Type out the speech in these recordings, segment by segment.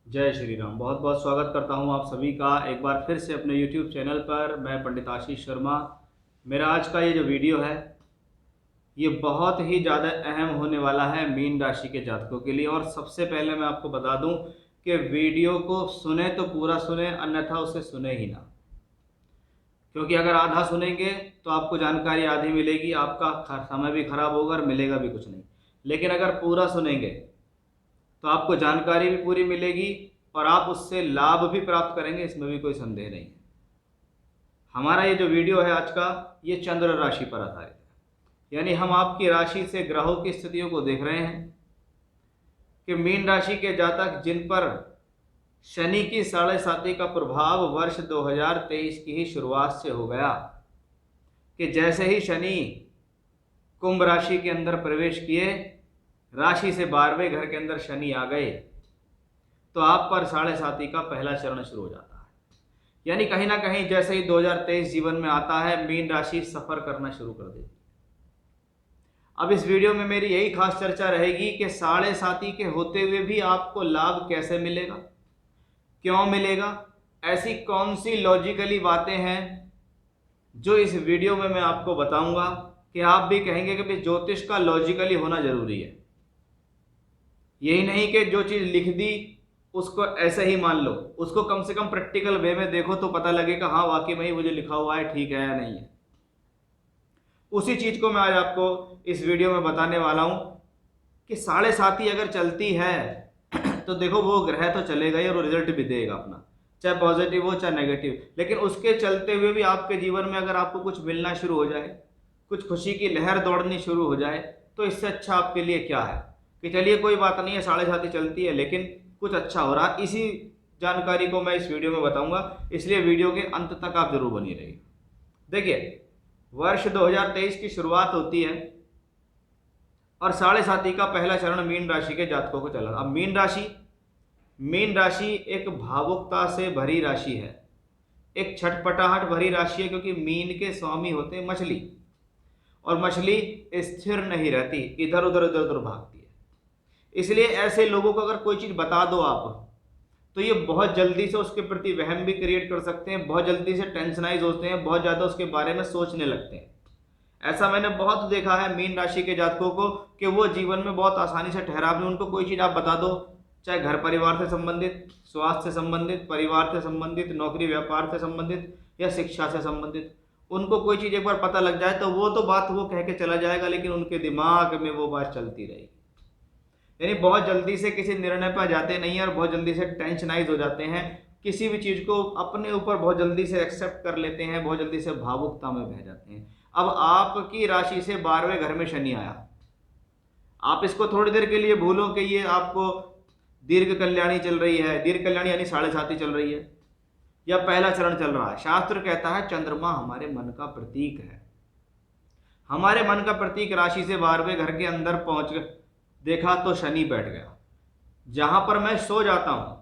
जय श्री राम। बहुत बहुत स्वागत करता हूं आप सभी का एक बार फिर से अपने YouTube चैनल पर। मैं पंडित आशीष शर्मा। मेरा आज का ये जो वीडियो है ये बहुत ही ज़्यादा अहम होने वाला है मीन राशि के जातकों के लिए। और सबसे पहले मैं आपको बता दूं कि वीडियो को सुने तो पूरा सुने, अन्यथा उसे सुने ही ना। क्योंकि अगर आधा सुनेंगे तो आपको जानकारी आधी मिलेगी, आपका समय भी खराब होगा और मिलेगा भी कुछ नहीं। लेकिन अगर पूरा सुनेंगे तो आपको जानकारी भी पूरी मिलेगी और आप उससे लाभ भी प्राप्त करेंगे, इसमें भी कोई संदेह नहीं है। हमारा ये जो वीडियो है आज का, ये चंद्र राशि पर आधारित है। यानी हम आपकी राशि से ग्रहों की स्थितियों को देख रहे हैं कि मीन राशि के जातक जिन पर शनि की 7.5 का प्रभाव वर्ष 2023 की ही शुरुआत से हो गया, कि जैसे ही शनि कुंभ राशि के अंदर प्रवेश किए, राशि से 12वें घर के अंदर शनि आ गए, तो आप पर 7.5 का पहला चरण शुरू हो जाता है। यानी कहीं ना कहीं जैसे ही 2023 जीवन में आता है, मीन राशि सफर करना शुरू कर देती है। अब इस वीडियो में मेरी यही खास चर्चा रहेगी कि 7.5 के होते हुए भी आपको लाभ कैसे मिलेगा, क्यों मिलेगा, ऐसी कौन सी लॉजिकली बातें हैं जो इस वीडियो में मैं आपको बताऊंगा कि आप भी कहेंगे कि भाई ज्योतिष का लॉजिकली होना जरूरी है। यही नहीं कि जो चीज लिख दी उसको ऐसे ही मान लो, उसको कम से कम प्रैक्टिकल वे में देखो तो पता लगेगा हाँ वाकई में ही वो जो लिखा हुआ है ठीक है या नहीं है। उसी चीज को मैं आज आपको इस वीडियो में बताने वाला हूं कि 7.5 अगर चलती है तो देखो वो ग्रह तो चलेगा ही और वो रिजल्ट भी देगा अपना, चाहे पॉजिटिव हो चाहे नेगेटिव। लेकिन उसके चलते हुए भी आपके जीवन में अगर आपको कुछ मिलना शुरू हो जाए, कुछ खुशी की लहर दौड़नी शुरू हो जाए, तो इससे अच्छा आपके लिए क्या है कि चलिए कोई बात नहीं है, 7.5 चलती है लेकिन कुछ अच्छा हो रहा है। इसी जानकारी को मैं इस वीडियो में बताऊंगा, इसलिए वीडियो के अंत तक आप जरूर बनी रहिए। देखिए, वर्ष 2023 की शुरुआत होती है और 7.5 का पहला चरण मीन राशि के जातकों को चला। अब मीन राशि एक भावुकता से भरी राशि है, एक छटपटाहट भरी राशि है, क्योंकि मीन के स्वामी होते हैं मछली, और मछली स्थिर नहीं रहती, इधर उधर इधर उधर भागती है। इसलिए ऐसे लोगों को अगर कोई चीज बता दो आप, तो ये बहुत जल्दी से उसके प्रति वहम भी क्रिएट कर सकते हैं, बहुत जल्दी से टेंशनाइज होते हैं, बहुत ज्यादा उसके बारे में सोचने लगते हैं। ऐसा मैंने बहुत देखा है मीन राशि के जातकों को कि वो जीवन में बहुत आसानी से ठहराव में, उनको कोई चीज आप बता दो, चाहे घर परिवार से संबंधित, स्वास्थ्य से संबंधित, परिवार से संबंधित, नौकरी व्यापार से संबंधित या शिक्षा से संबंधित, उनको कोई चीज एक बार पता लग जाए तो वो तो बात वो कह के चला जाएगा, लेकिन उनके दिमाग में वो बात चलती रहेगी। यानी बहुत जल्दी से किसी निर्णय पर जाते नहीं है और बहुत जल्दी से टेंशनाइज हो जाते हैं, किसी भी चीज को अपने ऊपर बहुत जल्दी से एक्सेप्ट कर लेते हैं, बहुत जल्दी से भावुकता में बह जाते हैं। अब आपकी राशि से 12वें घर में शनि आया, आप इसको थोड़ी देर के लिए भूलो कि ये आपको दीर्घ कल्याणी चल रही है, दीर्घ कल्याणी यानी 7.5 चल रही है या पहला चरण चल रहा है। शास्त्र कहता है चंद्रमा हमारे मन का प्रतीक है, हमारे मन का प्रतीक। राशि से 12वें घर के अंदर पहुंच देखा तो शनि बैठ गया जहां पर मैं सो जाता हूं,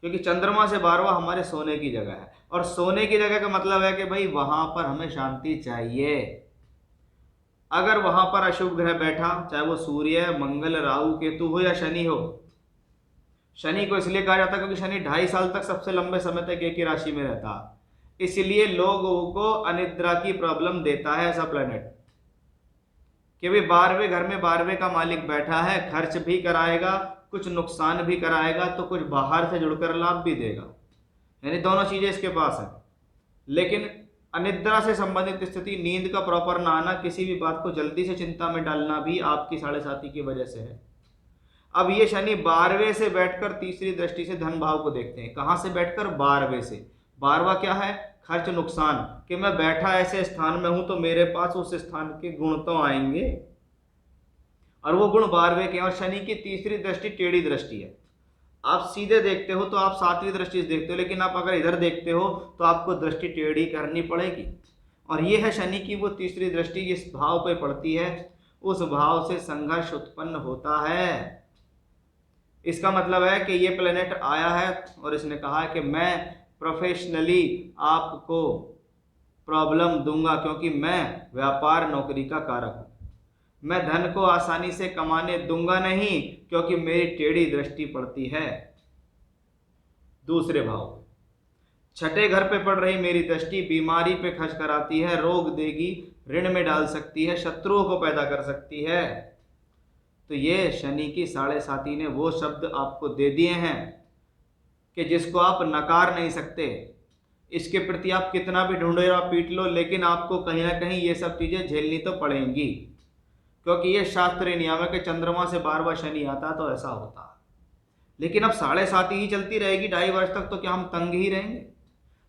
क्योंकि चंद्रमा से 12वां हमारे सोने की जगह है, और सोने की जगह का मतलब है कि भाई वहां पर हमें शांति चाहिए। अगर वहां पर अशुभ ग्रह बैठा, चाहे वो सूर्य, मंगल, राहु, केतु हो या शनि हो, शनि को इसलिए कहा जाता है क्योंकि शनि 2.5 साल तक सबसे लंबे समय तक एक ही राशि में रहता, इसलिए लोगों को अनिद्रा की प्रॉब्लम देता है ऐसा प्लेनेट, कि भाई 12वें घर में 12वें का मालिक बैठा है, खर्च भी कराएगा, कुछ नुकसान भी कराएगा, तो कुछ बाहर से जुड़कर लाभ भी देगा। यानी दोनों चीजें इसके पास है। लेकिन अनिद्रा से संबंधित स्थिति, नींद का प्रॉपर ना आना, किसी भी बात को जल्दी से चिंता में डालना भी आपकी 7.5 की वजह से है। अब ये शनि 12वें से बैठकर तीसरी दृष्टि से धन भाव को देखते हैं। कहां से बैठकर? 12वें से। 12वां क्या है? खर्च, नुकसान, कि मैं बैठा ऐसे स्थान में हूं तो मेरे पास उस स्थान के गुण तो आएंगे, और वो गुण 12वें के। और शनि की तीसरी दृष्टि टेढ़ी दृष्टि है। आप सीधे देखते हो तो आप 7वीं दृष्टि से देखते हो, लेकिन आप अगर इधर देखते हो तो आपको दृष्टि टेढ़ी करनी पड़ेगी। और ये है शनि की वो तीसरी दृष्टि, जिस भाव पे पड़ती है उस भाव से संघर्ष उत्पन्न होता है। इसका मतलब है कि ये प्लेनेट आया है और इसने कहा है कि मैं प्रोफेशनली आपको प्रॉब्लम दूंगा, क्योंकि मैं व्यापार नौकरी का कारक हूं। मैं धन को आसानी से कमाने दूंगा नहीं, क्योंकि मेरी टेढ़ी दृष्टि पड़ती है। दूसरे भाव में। छठे घर पे पड़ रही मेरी दृष्टि बीमारी पे खर्च कराती है, रोग देगी, ऋण में डाल सकती है, शत्रुओं को पैदा कर सकती है। तो ये शनि की साढ़े साती ने वो शब्द आपको दे दिए हैं कि जिसको आप नकार नहीं सकते। इसके प्रति आप कितना भी ढूंढेरा पीट लो, लेकिन आपको कहीं ना कहीं ये सब चीज़ें झेलनी तो पड़ेंगी, क्योंकि ये शास्त्रीय नियम है कि चंद्रमा से बार बार शनि आता तो ऐसा होता। लेकिन अब साढ़े साती ही चलती रहेगी 2.5 वर्ष तक, तो क्या हम तंग ही रहेंगे?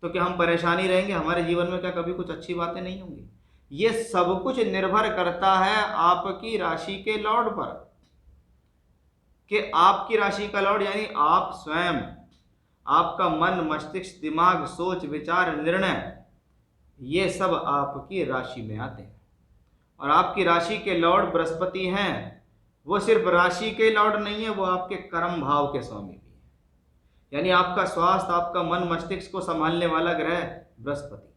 तो क्या हम परेशानी रहेंगे? हमारे जीवन में क्या कभी कुछ अच्छी बातें नहीं होंगी? ये सब कुछ निर्भर करता है आपकी राशि के लॉर्ड पर, कि आपकी राशि का लॉर्ड यानी आप स्वयं, आपका मन, मस्तिष्क, दिमाग, सोच, विचार, निर्णय, ये सब आपकी राशि में आते हैं। और आपकी राशि के लॉर्ड बृहस्पति हैं। वो सिर्फ राशि के लॉर्ड नहीं है, वो आपके कर्म भाव के स्वामी भी है। यानी आपका स्वास्थ्य, आपका मन, मस्तिष्क को संभालने वाला ग्रह बृहस्पति,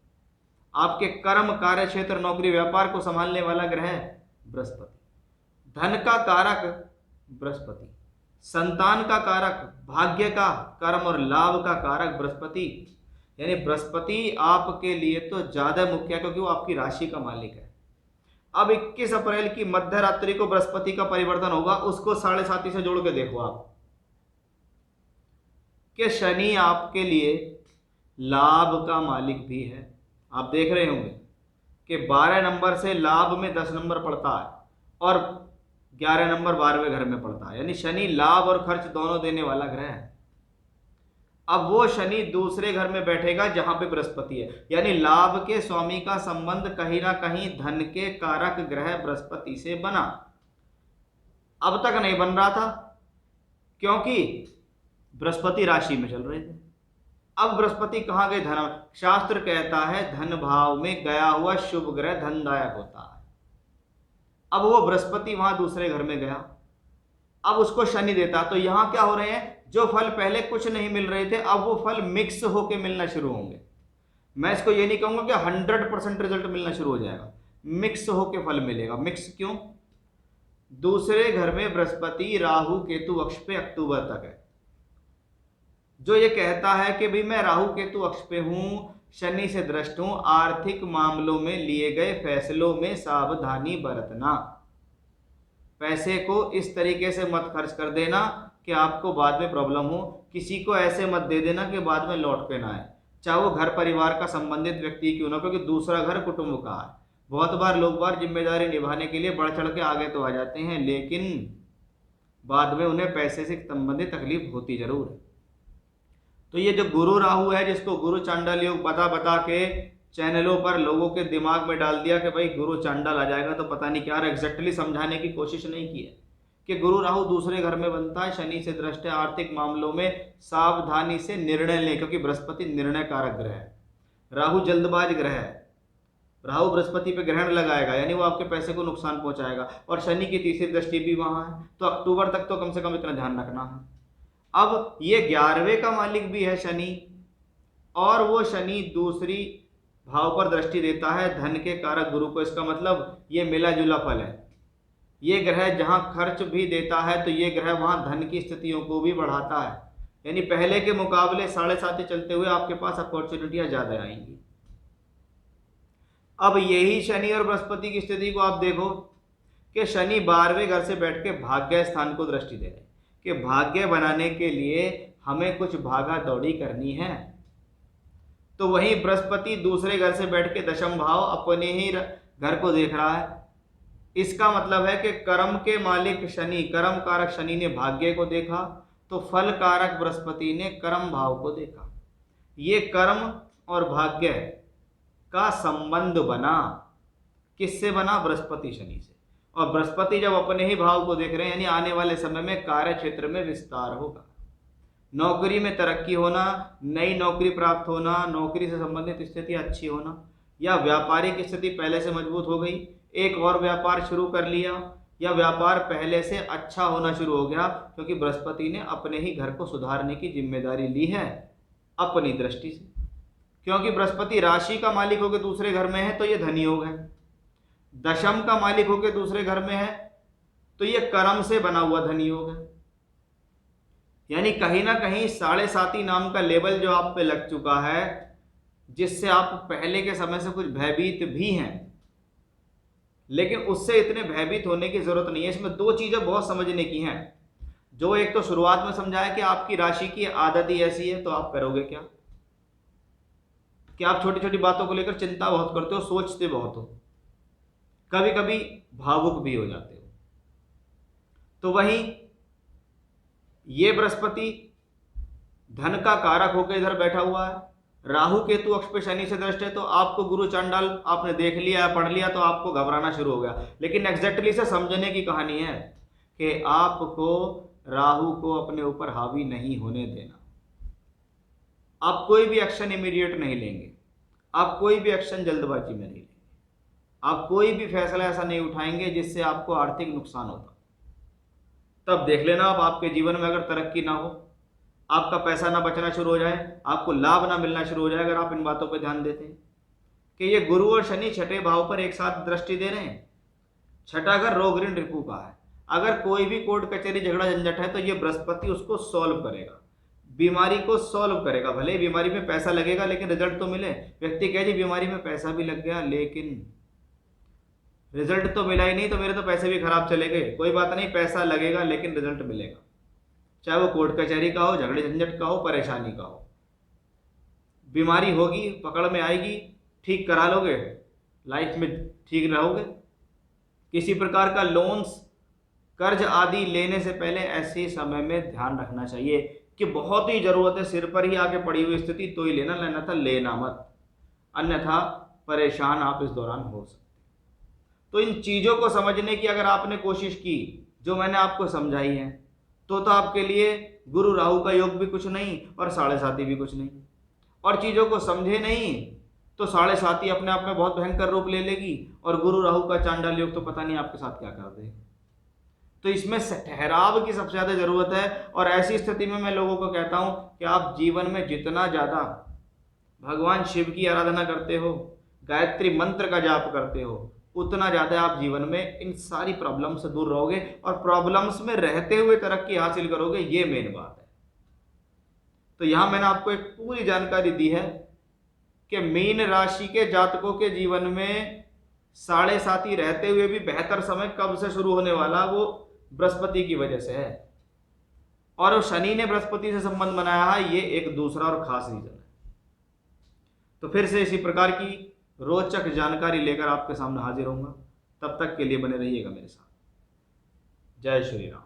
आपके कर्म, कार्य क्षेत्र, नौकरी, व्यापार को संभालने वाला ग्रह बृहस्पति, धन का कारक बृहस्पति, संतान का कारक, भाग्य का, कर्म और लाभ का कारक बृहस्पति। यानी बृहस्पति आपके लिए तो ज्यादा मुख्य है, क्योंकि वो आपकी राशि का मालिक है। अब 21 अप्रैल की मध्य रात्रि को बृहस्पति का परिवर्तन होगा, उसको साढ़े साती से जोड़ के देखो आप कि शनि आपके लिए लाभ का मालिक भी है। आप देख रहे होंगे कि 12 नंबर से लाभ में 10 नंबर पड़ता है और 11 नंबर 12वें घर में पड़ता है। यानी शनि लाभ और खर्च दोनों देने वाला ग्रह है। अब वो शनि दूसरे घर में बैठेगा जहां पे बृहस्पति है, यानी लाभ के स्वामी का संबंध कहीं ना कहीं धन के कारक ग्रह बृहस्पति से बना। अब तक नहीं बन रहा था, क्योंकि बृहस्पति राशि में चल रहे थे। अब बृहस्पति कहां गए? धन। शास्त्र कहता है धन भाव में गया हुआ शुभ ग्रह धनदायक होता है। अब वो बृहस्पति वहां दूसरे घर में गया, अब उसको शनि देता। तो यहां क्या हो रहे हैं? जो फल पहले कुछ नहीं मिल रहे थे, अब वो फल मिक्स होके मिलना शुरू होंगे। मैं इसको ये नहीं कहूंगा कि 100% रिजल्ट मिलना शुरू हो जाएगा, मिक्स होके फल मिलेगा। मिक्स क्यों? दूसरे घर में बृहस्पति राहु केतु अक्ष पे अक्टूबर तक है, जो ये कहता है कि भाई मैं राहु केतु अक्ष पे हूं, शनि से दृष्ट हूं, आर्थिक मामलों में लिए गए फैसलों में सावधानी बरतना। पैसे को इस तरीके से मत खर्च कर देना कि आपको बाद में प्रॉब्लम हो। किसी को ऐसे मत दे देना कि बाद में लौट के ना आए, चाहे वो घर परिवार का संबंधित व्यक्ति क्यों ना, क्योंकि दूसरा घर कुटुंब का है। बहुत बार लोग जिम्मेदारी निभाने के लिए बढ़ चढ़ के आगे तो आ जाते हैं, लेकिन बाद में उन्हें पैसे से संबंधित तकलीफ होती जरूर है। तो ये जो गुरु राहु है, जिसको गुरु चांडाल योग बता बता के चैनलों पर लोगों के दिमाग में डाल दिया कि भाई गुरु चांडाल आ जाएगा, तो पता नहीं क्या एग्जैक्टली समझाने की कोशिश नहीं की है कि गुरु राहु दूसरे घर में बनता है, शनि से दृष्ट है, आर्थिक मामलों में सावधानी से निर्णय लें, क्योंकि बृहस्पति निर्णय कारक ग्रह है, राहु जल्दबाज ग्रह है। राहु बृहस्पति पे ग्रहण लगाएगा, यानी वो आपके पैसे को नुकसान पहुंचाएगा, और शनि की तीसरी दृष्टि भी वहां है, तो अक्टूबर तक तो कम से कम इतना ध्यान रखना है। अब ये 11वें का मालिक भी है शनि, और वो शनि दूसरी भाव पर दृष्टि देता है धन के कारक गुरु को। इसका मतलब ये मिला जुला फल है। ये ग्रह जहां खर्च भी देता है, तो ये ग्रह वहां धन की स्थितियों को भी बढ़ाता है। यानी पहले के मुकाबले साढ़े साती चलते हुए आपके पास अपॉर्चुनिटियां ज्यादा आएंगी। अब यही शनि और बृहस्पति की स्थिति को आप देखो कि शनि 12वें घर से बैठ के भाग्य स्थान को दृष्टि दे रहे हैं कि भाग्य बनाने के लिए हमें कुछ भागा दौड़ी करनी है। तो वहीं बृहस्पति दूसरे घर से बैठ के दशम भाव अपने ही घर को देख रहा है। इसका मतलब है कि कर्म के मालिक शनि, कर्म कारक शनि ने भाग्य को देखा, तो फल कारक बृहस्पति ने कर्म भाव को देखा। ये कर्म और भाग्य का संबंध बना, किससे बना? बृहस्पति शनि से। और बृहस्पति जब अपने ही भाव को देख रहे हैं, यानी आने वाले समय में कार्य क्षेत्र में विस्तार होगा, नौकरी में तरक्की होना, नई नौकरी प्राप्त होना, नौकरी से संबंधित स्थिति अच्छी होना, या व्यापारिक स्थिति पहले से मजबूत हो गई, एक और व्यापार शुरू कर लिया, या व्यापार पहले से अच्छा होना शुरू हो गया, क्योंकि बृहस्पति ने अपने ही घर को सुधारने की जिम्मेदारी ली है अपनी दृष्टि से। क्योंकि बृहस्पति राशि का मालिक होकर दूसरे घर में है, तो ये धनी योग है। दशम का मालिक होकर दूसरे घर में है, तो ये कर्म से बना हुआ धनी योग है। यानी कहीं ना कहीं 7.5 नाम का लेबल जो आप पे लग चुका है, जिससे आप पहले के समय से कुछ भयभीत भी हैं, लेकिन उससे इतने भयभीत होने की जरूरत नहीं है। इसमें दो चीजें बहुत समझने की हैं। जो एक तो शुरुआत में समझाया कि आपकी राशि की आदत ही ऐसी है, तो आप करोगे क्या कि आप छोटी छोटी बातों को लेकर चिंता बहुत करते हो, सोचते बहुत हो, कभी कभी भावुक भी हो जाते हो। तो वहीं ये बृहस्पति धन का कारक होकर इधर बैठा हुआ है, राहु केतु अक्ष पे शनि से दृष्ट है, तो आपको गुरु चांडाल आपने देख लिया, पढ़ लिया, तो आपको घबराना शुरू हो गया। लेकिन एग्जैक्टली से समझने की कहानी है कि आपको राहु को अपने ऊपर हावी नहीं होने देना। आप कोई भी एक्शन इमीडिएट नहीं लेंगे, आप कोई भी एक्शन जल्दबाजी में नहीं लेंगे, आप कोई भी फैसला ऐसा नहीं उठाएंगे जिससे आपको आर्थिक नुकसान होगा। तब देख लेना, अब आपके जीवन में अगर तरक्की ना हो, आपका पैसा ना बचना शुरू हो जाए, आपको लाभ ना मिलना शुरू हो जाए, अगर आप इन बातों पर ध्यान देते हैं कि ये गुरु और शनि छठे भाव पर एक साथ दृष्टि दे रहे हैं। छठा घर रोग ऋण रिपु का है। अगर कोई भी कोर्ट कचहरी झगड़ा झंझट है तो ये बृहस्पति उसको सॉल्व करेगा, बीमारी को सॉल्व करेगा। भले ही बीमारी में पैसा लगेगा लेकिन रिजल्ट तो मिले। व्यक्ति कहे जी बीमारी में पैसा भी लग गया लेकिन रिजल्ट तो मिला ही नहीं, तो मेरे तो पैसे भी खराब चले गए। कोई बात नहीं, पैसा लगेगा लेकिन रिजल्ट मिलेगा, चाहे वो कोर्ट कचहरी का हो, झगड़े झंझट का हो, परेशानी का हो। बीमारी होगी, पकड़ में आएगी, ठीक करा लोगे, लाइफ में ठीक रहोगे। किसी प्रकार का लोन्स कर्ज आदि लेने से पहले ऐसे समय में ध्यान रखना चाहिए कि बहुत ही जरूरत है, सिर पर ही आके पड़ी हुई स्थिति तो ही लेना, लेना था लेना मत, अन्यथा परेशान आप इस दौरान हो सकते। तो इन चीज़ों को समझने की अगर आपने कोशिश की जो मैंने आपको समझाई है, तो आपके लिए गुरु राहु का योग भी कुछ नहीं और 7.5 भी कुछ नहीं। और चीज़ों को समझे नहीं तो 7.5 अपने आप में बहुत भयंकर रूप ले लेगी, और गुरु राहु का चांडाल योग तो पता नहीं आपके साथ क्या कर दे। तो इसमें ठहराव की सबसे ज़्यादा ज़रूरत है। और ऐसी स्थिति में मैं लोगों को कहता हूँ कि आप जीवन में जितना ज़्यादा भगवान शिव की आराधना करते हो, गायत्री मंत्र का जाप करते हो, उतना ज़्यादा आप जीवन में इन सारी प्रॉब्लम से दूर रहोगे और प्रॉब्लम्स में रहते हुए तरक्की हासिल करोगे। ये मेन बात है। तो यहाँ मैंने आपको एक पूरी जानकारी दी है कि मीन राशि के जातकों के जीवन में 7.5 रहते हुए भी बेहतर समय कब से शुरू होने वाला, वो बृहस्पति की वजह से है। और शनि ने बृहस्पति से संबंध बनाया है, ये एक दूसरा और खास रीजन है। तो फिर से इसी प्रकार की रोचक जानकारी लेकर आपके सामने हाजिर होऊंगा। तब तक के लिए बने रहिएगा मेरे साथ। जय श्री राम।